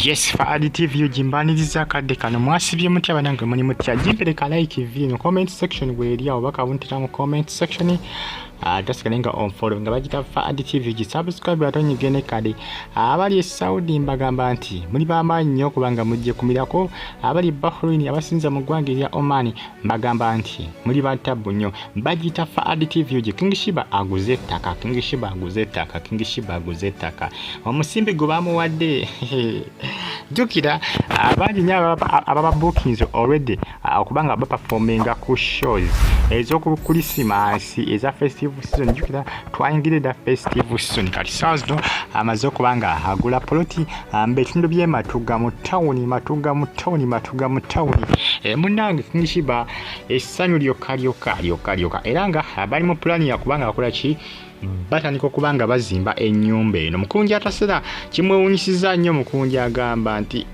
Yes, for additive you jimbaniriza kadde kano mwasibye mutya banange muli mutya jipereka like video comment section weri awo baka wuntira mu comment section tasikalenga on follow nga bagita for additive you subscribe atonyigene kade abali Saudi mbagamba nti muli bamanyi nnyo kubanga mujje kumirako abali Bahrain abasinza mu ggwanga lya Oman mbagamba nti muli batabu nnyo bagita for additive you King Sheebah Aguzze ettaka King Sheebah Aguzze ettaka King Sheebah Aguzze ettaka omusimbi gwe bamuwadde jukira abangi nnyo ababa bookings already okubanga baperforminga ku shows ez'oku Christmas eza festive season jukira twayingire da festive season kati sazdo amaze okubanga agula poloti mbetundu bye matuga mu town munange King Sheebah essanyu lyokka era nga abali mu plan ya kubanga akola ki batandika okubanga bazimba ennyumba eno. Mukunja Ataseera kimwewunyisiza nnyo. Mukunja agamba nti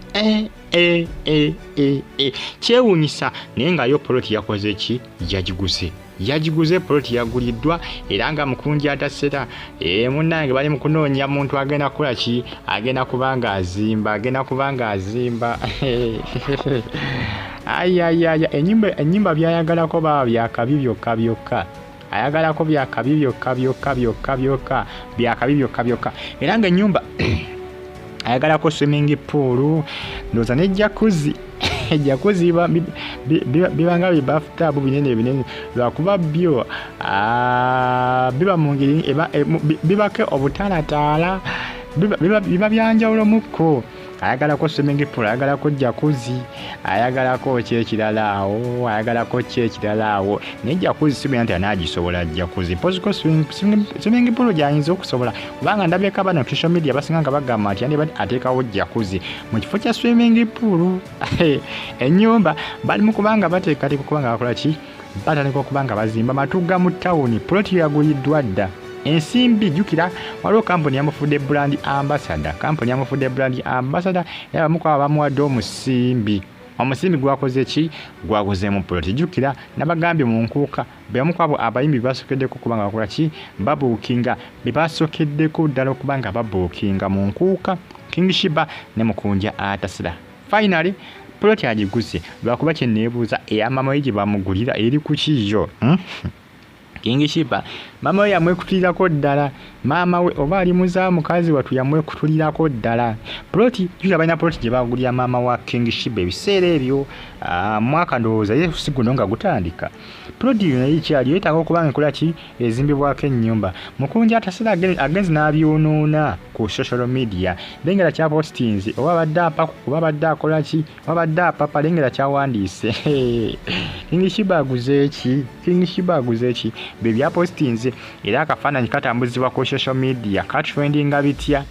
kyewunyisa naye nga yo poloti yakoze ki yagiguze poloti yaguliddwa era nga Mukunja Ataseera munnange bali mu kunoonya muntu agenda kukola ki agenda kubanga azimba ennyumba byayagalako baba byakabi byokka ayagalako byakabi byokka era nga ennyumba ayagalako swimming pool ndoza ne jacuzzi bibanga bathtub binene lwakuba byo biba mu ngeri bibake obutalatala biba byanjawulo mukko. Ayagalako swimming pool, ayagalako jacuzzi, ayagalako kyekiralaawo, ne jacuzzi sibe nti anagisobola jacuzzi. Poziko swimming pool gyayinza okusobola kubanga ndabyeko abana ku social media basinga nga bagamba nti yandi ateekawo jacuzzi mu kifo kya swimming pool. Ennyumba bali mu kubanga bateekateeka kubanga bakola ki batandika okubanga bazimba matuga mu tawuni poloti yaguliddwa dda. Ensimbi jukira waliwo kampuni yamufudde brand ambassador era bamukwaba bamuwadde omusimbi gwakoze ki gwaguze mu poloti jukira nabagambye mu nkuuka bebamukwabo abayimbi basokeddeko kubanga bakola ki babuukinga bebasokeddeko ddala okubanga babuukinga mu nkuuka King Sheebah ne Mukunja Ataseera. Finally poloti agiguze lwakuba kyenneebuuza eyamama we gye bamugulira eri ku kiyo King Sheebah mama we yamwekutulirako ddala maama we oba ali muzaa mukazi watu yamwekutulirako ddala poloti jukira balina poloti gye bagulira maama wa King Sheebah ebiseera ebyo mwaka ndowooza ye si guno nga gutandika poloti yo naye kyali yeetaaga okubanga ekola ki ezimbibwako ennyumba. Mukunja Ataseera agenzi n'abyonoona ku social media lengera kya postings oba badde apa oba badde akola ki oba badde apapa lengera kyawandiise King Sheebah aguze ki bye bya postings era akafaananyi katambuzibwa ku social media katrendinga bitya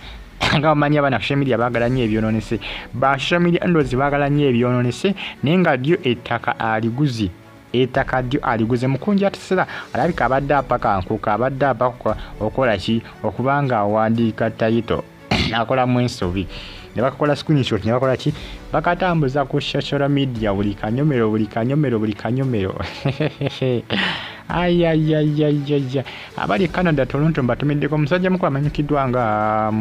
nga bamanyi abana social media baagala nnyo ebyonoonese ba social media ndozi baagala nnyo ebyonoonese naye nga ddyo ettaka aliguze Mukunja Ataseera alabika abadde apaka nkuka abadde apaka okola ki okubanga awandiika title nakolamu ensobi ne bakakola screenshot ne bakola ki bakatambuza ku social media buli kanyomero abali Canada Toronto mbatumiddeko omusajja mukulu amanyikiddwa nga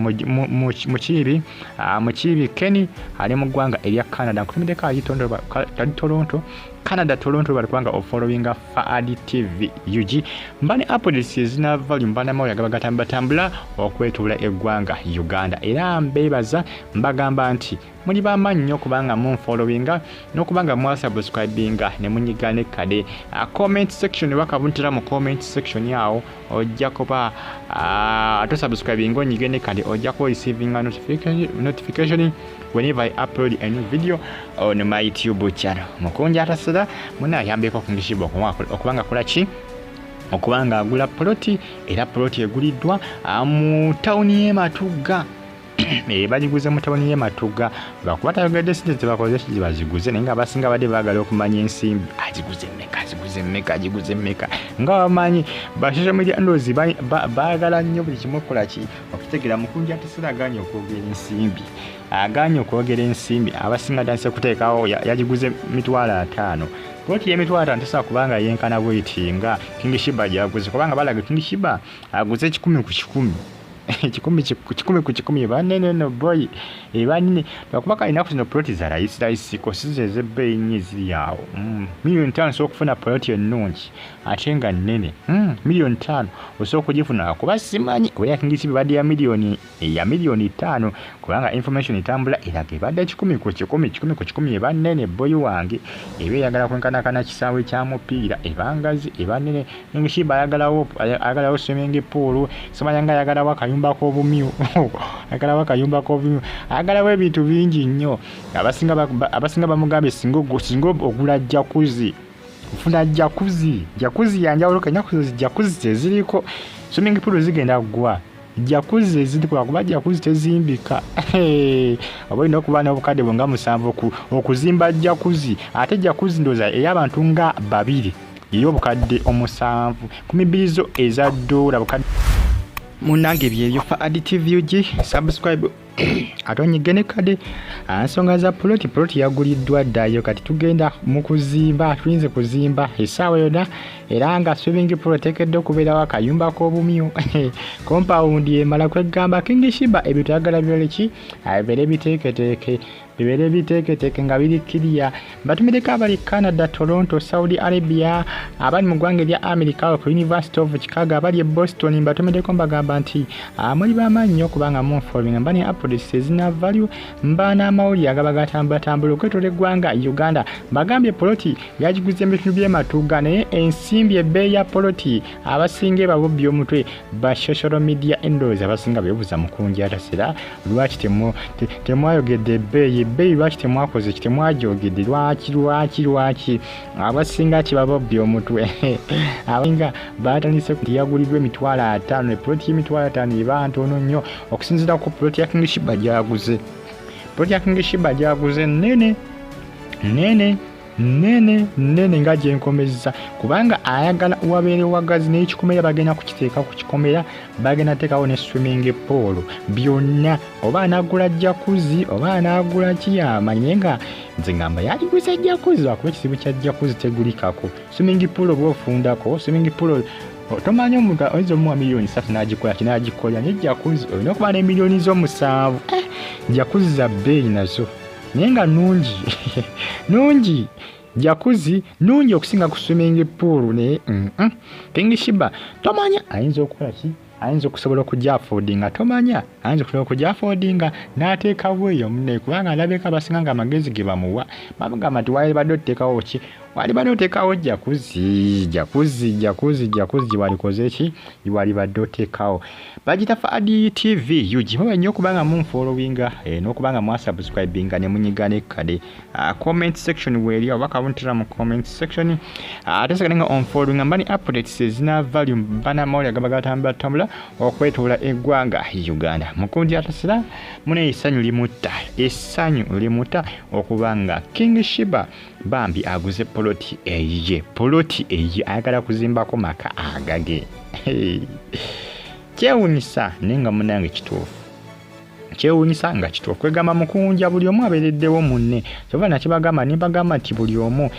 mukiibi Kenny ali mu ggwanga erya Canada nkutumiddeko ali Toronto Canada Toronto bali kubanga ofollowinga Faadi TV UG mbane updates ezina volume mbana mawe agabagatambula okwetuula eggwanga Uganda era mbeebaza mbagamba nti muli bamanyi nnyo kubanga munfollowinga n'okubanga mwasubscribinga ne munyigane kade comment section bakabuntira mu comment section yawo ojja kuba atosubscribinga onyigane kade ojja ku receiving a notification whenever I upload a new video on my YouTube channel. Mukunja Ataseera muna yambeko King Sheebah okubanga kola ki okubanga agula poloti era poloti eguliddwa mu tawuni y'Ematuga bagiguze mu tawuni y'Ematuga lwakuba tayogedde sente zebakoze ki baziguze naye nga abasinga badde baagala okumanya ensimbi agiguze mmeka nga bamanyi ba social media ndozi baagala nnyo buli kimu okukola ki okutegera Mukunja Ataseera aganye okwogera ensimbi abasinga danse kuteekawo yagiguze $50,000 poloti y'emitwalo 5 tesobola kubanga yenkana bweti nga King Sheebah gyaguze kubanga balaga King Sheebah aguze 10 ku 10 kikumi banene no boy banene bakubaka inaku zino ploti za rais kosize zebbeyi nnyo ziri awo milioni 5 osobola okufuna ploti ennungi ate nga nnene milioni 5 osobola okugifuna kuba simanyi oba yakingisi bibadde ya milioni 5 kubanga information etambula eraga ebadde 10 banene boy wange ebe yagala kwenkanakana kisaawe kya mupiira ebangazi ebanene Sheebah ayagalawo swimming pool Samayanga ayagalawo akayumba k'obumyu ayagalawo ebintu bingi nnyo abasinga bamugambye singa ogula jacuzzi ufuna jacuzzi yanjawulo jacuzzi teziriko swimming pool zigenda kugwa jacuzzi ziriko kuba jacuzzi tezimbika oba olina okuba n'obukadde bwonga 7 okuzimba jacuzzi ate jacuzzi ndoza ey'abantu nga 2 ey'obukadde 7 kumibilizo eza $1 bukadde munange byebyo fa additive ugi subscribe atonyigene kade ansonga za ploti yaguliddwa ddayo kati tugenda mu kuzimba tuyinze kuzimba esaawa yonna era nga swimming pool tekedde okubeerawo akayumba k'obumyu compound emala kwegamba King Sheebah ebyo tuyagala byoleki bibeere biteeketeeke nga biri kiriya batumireko abali Canada, Toronto, Saudi Arabia abali mu ggwanga erya America ku University of Chicago abali e Boston mbatumireko mbagamba nti muli b'amaanyi nnyo kubanga munfollowing mba ne updates ezina value mba n'amawulire agaba gatambula okwetola eggwanga Uganda mbagambye poloti yagiguze mu bitundu by'ematuga naye ensimbi ebbeeyi ya poloti abasinga babobbi omutwe ba social media endowooza abasinga beebuuza Mukunja Ataseera lwaki temwayogedde ebbeeyi lwaki temwakoze kitemwajogedde lwaki abasinga kibabobbi omutwe abasinga baatandise kuti yagulibwa $5,000 ne poloti $5,000 eba ntono nnyo okusinziira ku poloti ya King Sheebah gyaguze poloti ya King Sheebah gyaguze nene nga gyenkomeza kubanga ayagala wabeere wagazi n'ekikomera bagenda kukiteeka ku kikomera bagenda teekawo ne swimming pool byonna oba anagula jacuzzi oba anagula kiyamanyi nga nze ngamba yaliguze jacuzzi wakuba ekizibu kya jacuzzi tegulikako swimming pool oba ofundako swimming pool tomanyi omuntu oyinza omuwa milioni 3 n'agikola kinaagikolera naye jacuzzi olina okuba ne milioni zo 7 jacuzzi za bbeeyi nazo naye nga nungi jacuzzi nungi okusinga ku swimming pool naye King Sheebah tomanya ayinza okukola ki ayinza okusobola okujafoodinga tomanya ayinza okusobola okujafoodinga n'ateekawo eyo munne kubanga alabeka abasinga nga amagezi ge bamuwa bamugamba nti wali badde oteekawo ki wali badde oteekawo jacuzzi walikoze ki wali badde oteekawo bagita fa additive ugi muba nnyo okubanga munfollowinga n'okubanga mwasubscribinga ne munyigana ekkade comment section weeri oba kabuntira mu comment section ate sekalinga onfollowinga mba ni updates ezina value mba n'amawulire agaba gatambula okwetoola eggwanga Uganda Mukunja Ataseera mune essanyu limutta okubanga King Sheebah bambi aguze poloti eye ayagala kuzimbako maka agage kyewunyisa naye nga munange kyewunyisa nga kituufu kwegamba Mukunja buli omu abeereddewo munne kyova nakibagamba nimbagamba nti buli omu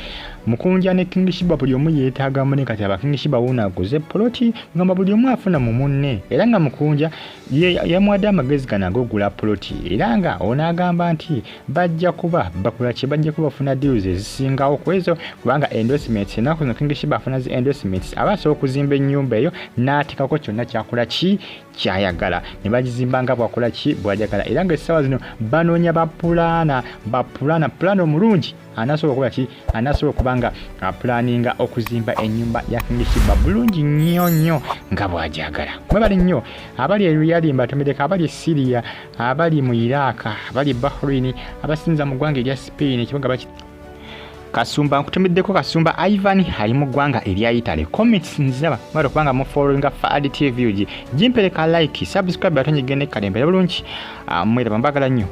Mukunja ne King Sheebah buli omu yeetaaga munne kati aba King Sheebah wuuna aguze poloti ngamba buli omu afuna mu munne era nga Mukunja yamuwadde amagezi gano ag'okugula poloti era nga onaagamba nti bajja kuba bakola kye bajja kuba bafuna deals ezisingawo ku ezo kubanga endorsements ennaku zino King Sheebah afuna zi endorsements aba asobola okuzimba ennyumba eyo n'ateekako kyonna kyakola ki kyayagala ne bagizimba nga bwakola ki bw'ajagala era nga essaawa zino banoonya bapulaana omulungi anasobola okubanga apulaninga okuzimba ennyumba ya King Sheebah bulungi nnyo nga bw'ajagala mwebali nnyo abali Riyadh mbatumireko abali Syria abali mu Iraq abali Bahrain abasinza mu ggwanga erya Spain ekibuga Kasumba nkutumiddeko Kasumba Ivan ali mu ggwanga erya Italy comments nzaba mwero kubanga mu following fa additive ugi jimpereka like subscribe atonyigene kalembera bulungi mwera mbagala nnyo